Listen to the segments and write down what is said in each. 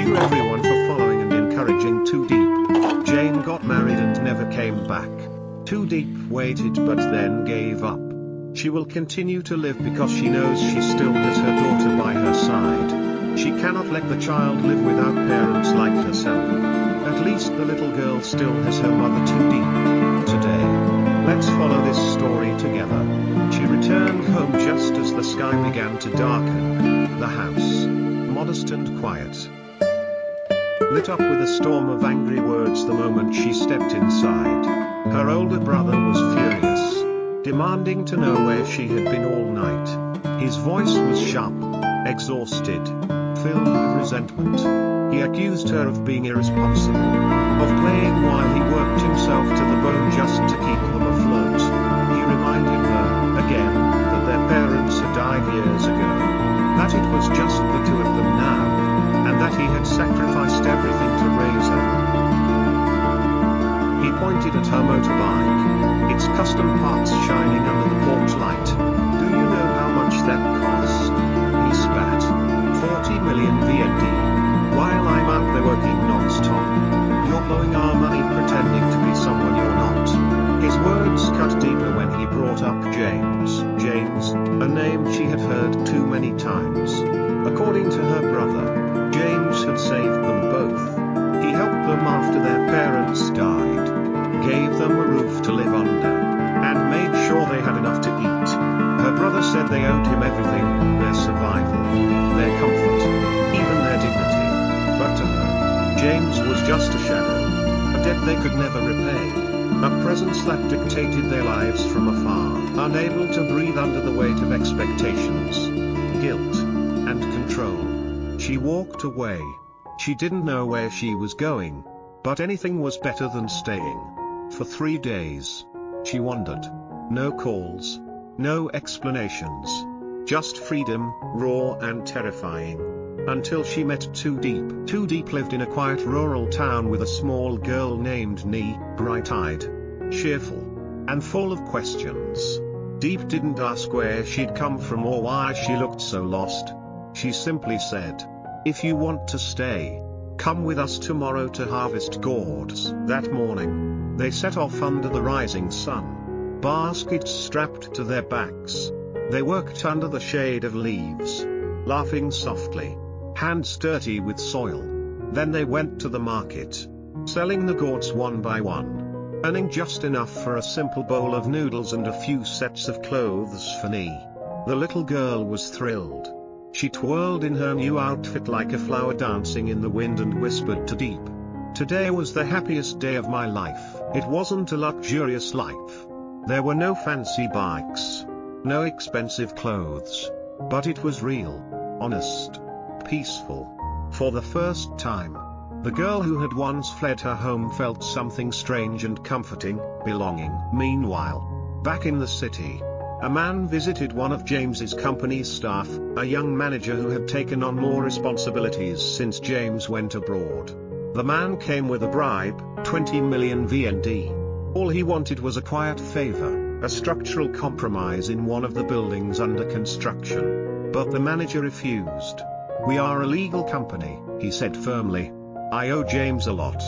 you everyone for following and encouraging Too Deep. Jane got married and never came back. Too Deep waited but then gave up. She will continue to live because she knows she still has her daughter by her side. She cannot let the child live without parents like herself. At least the little girl still has her mother Too Deep. Today, let's follow this story together. She returned home just as the sky began to darken. The house, modest and quiet, lit up with a storm of angry words the moment she stepped inside. Her older brother was furious, demanding to know where she had been all night. His voice was sharp, exhausted, filled with resentment. He accused her of being irresponsible, of playing while he worked himself to the bone just to keep them afloat. He reminded her, again, that their parents had died years ago, that it was just the two of them now, and that he had sacrificed everything to raise her. He pointed at her motorbike, its custom parts shining under the porch light. Do you know how much that cost? He spat. 40 million VND. While I'm out there working non-stop, you're blowing our money pretending to be someone you're not. His words cut deeper when he brought up James. James, a name she had heard too many times. According to her brother, James had saved them both. He helped them after their parents died, gave them a roof to live under, and made sure they had enough to eat. Her brother said they owed him everything, their survival, their comfort, even their dignity. But to her, James was just a shadow, a debt they could never repay, a presence that dictated their lives from afar, unable to breathe under the weight of expectations, guilt, and control. She walked away. She didn't know where she was going, but anything was better than staying. For 3 days, she wandered. No calls, no explanations, just freedom, raw and terrifying. Until she met Too Deep. Too Deep lived in a quiet rural town with a small girl named Nee, bright-eyed, cheerful, and full of questions. Deep didn't ask where she'd come from or why she looked so lost. She simply said, "If you want to stay, come with us tomorrow to harvest gourds." That morning, they set off under the rising sun, baskets strapped to their backs. They worked under the shade of leaves, laughing softly, hands dirty with soil. Then they went to the market, selling the gourds one by one, earning just enough for a simple bowl of noodles and a few sets of clothes for Nee. The little girl was thrilled. She twirled in her new outfit like a flower dancing in the wind and whispered to Deep, "Today was the happiest day of my life." It wasn't a luxurious life. There were no fancy bikes, no expensive clothes, but it was real, honest, peaceful. For the first time, the girl who had once fled her home felt something strange and comforting, belonging. Meanwhile, back in the city, a man visited one of James's company's staff, a young manager who had taken on more responsibilities since James went abroad. The man came with a bribe, 20 million VND. All he wanted was a quiet favor, a structural compromise in one of the buildings under construction. But the manager refused. "We are a legal company," he said firmly. "I owe James a lot.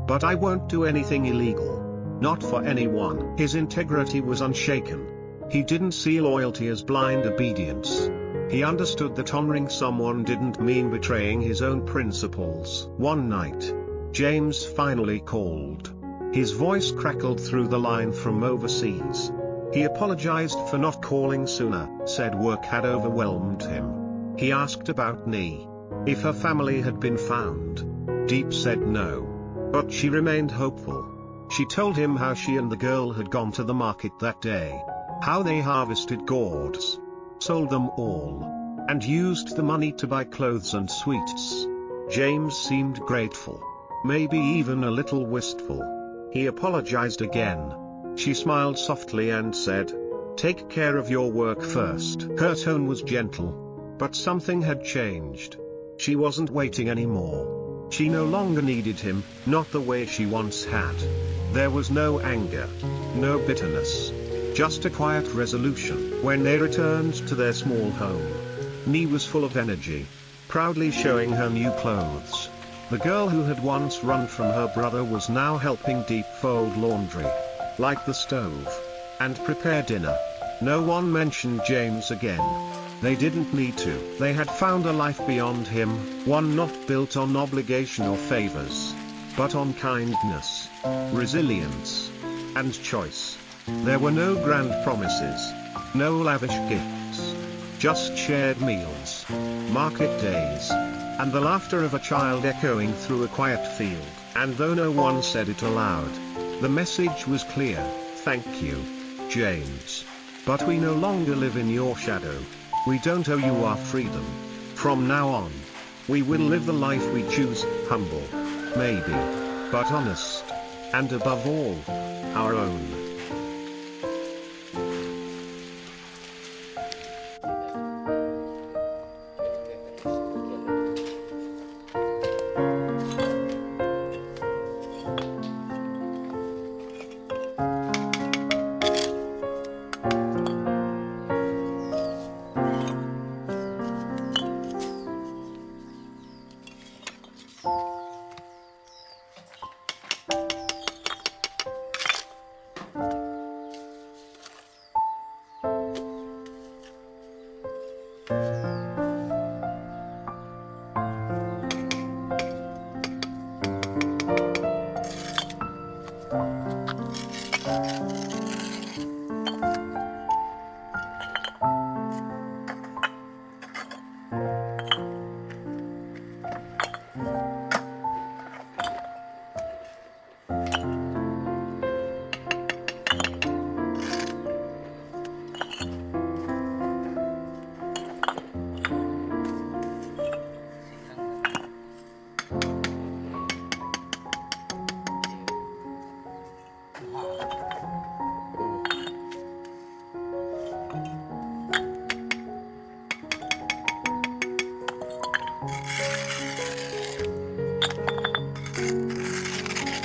But I won't do anything illegal. Not for anyone." His integrity was unshaken. He didn't see loyalty as blind obedience. He understood that honoring someone didn't mean betraying his own principles. One night, James finally called. His voice crackled through the line from overseas. He apologized for not calling sooner, said work had overwhelmed him. He asked about Nee, if her family had been found. Deep said no. But she remained hopeful. She told him how she and the girl had gone to the market that day, how they harvested gourds, sold them all, and used the money to buy clothes and sweets. James seemed grateful, maybe even a little wistful. He apologized again. She smiled softly and said, "Take care of your work first." Her tone was gentle, but something had changed. She wasn't waiting anymore. She no longer needed him, not the way she once had. There was no anger, no bitterness, just a quiet resolution. When they returned to their small home, Nee was full of energy, proudly showing her new clothes, The girl who had once run from her brother was now helping Diep fold laundry, light the stove, and prepare dinner. No one mentioned James again. They didn't need to. They had found a life beyond him, one not built on obligation or favors, but on kindness, resilience, and choice. There were no grand promises, no lavish gifts, just shared meals, market days, and the laughter of a child echoing through a quiet field. And though no one said it aloud, the message was clear: thank you, James. But we no longer live in your shadow. We don't owe you our freedom. From now on, we will live the life we choose, humble, maybe, but honest, and above all, our own.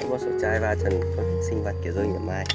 Một số chai và trần có sinh vật kiểu rơi nhầm mai.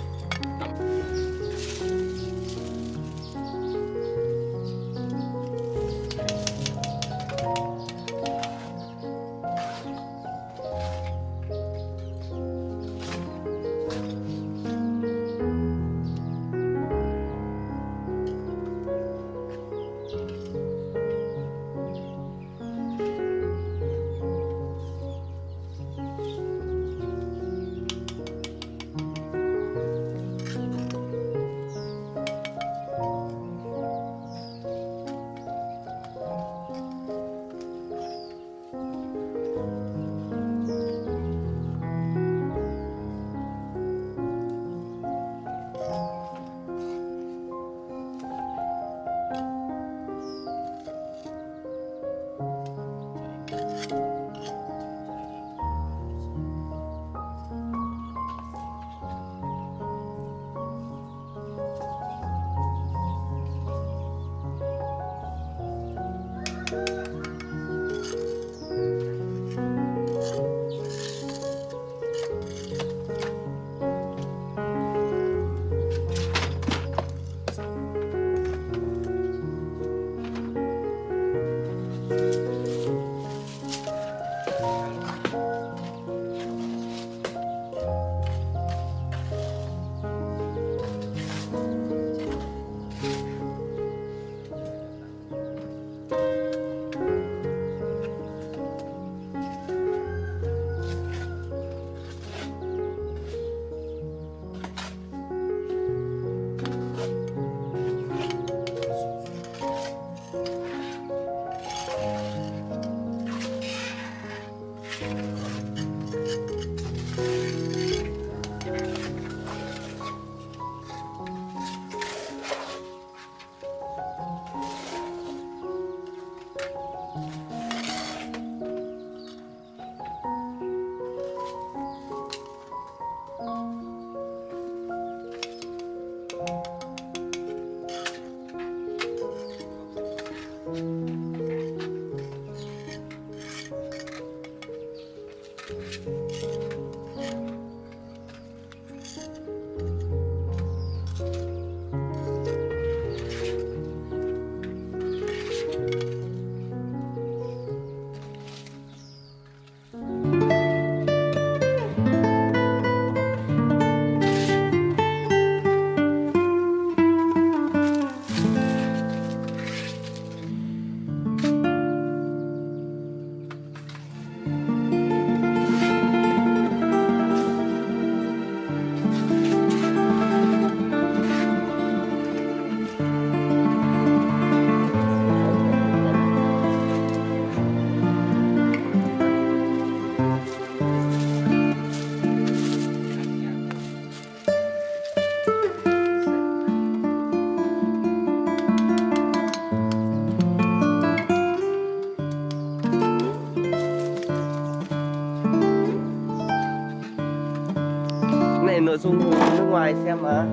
nội dung nước ngoài xem mà.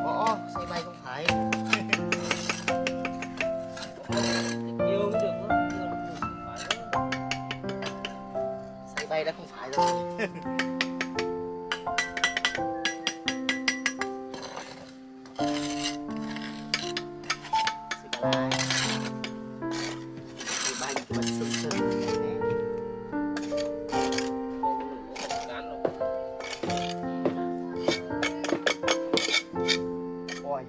Gõ xây bay không phải. Yêu mới được đó, yêu là không phải đó. Xây bay đã không phải rồi. Xây bay. Xây bay cái bật sưng sưng này nè. Ôi.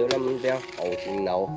yếu lắm bé hậu trình nấu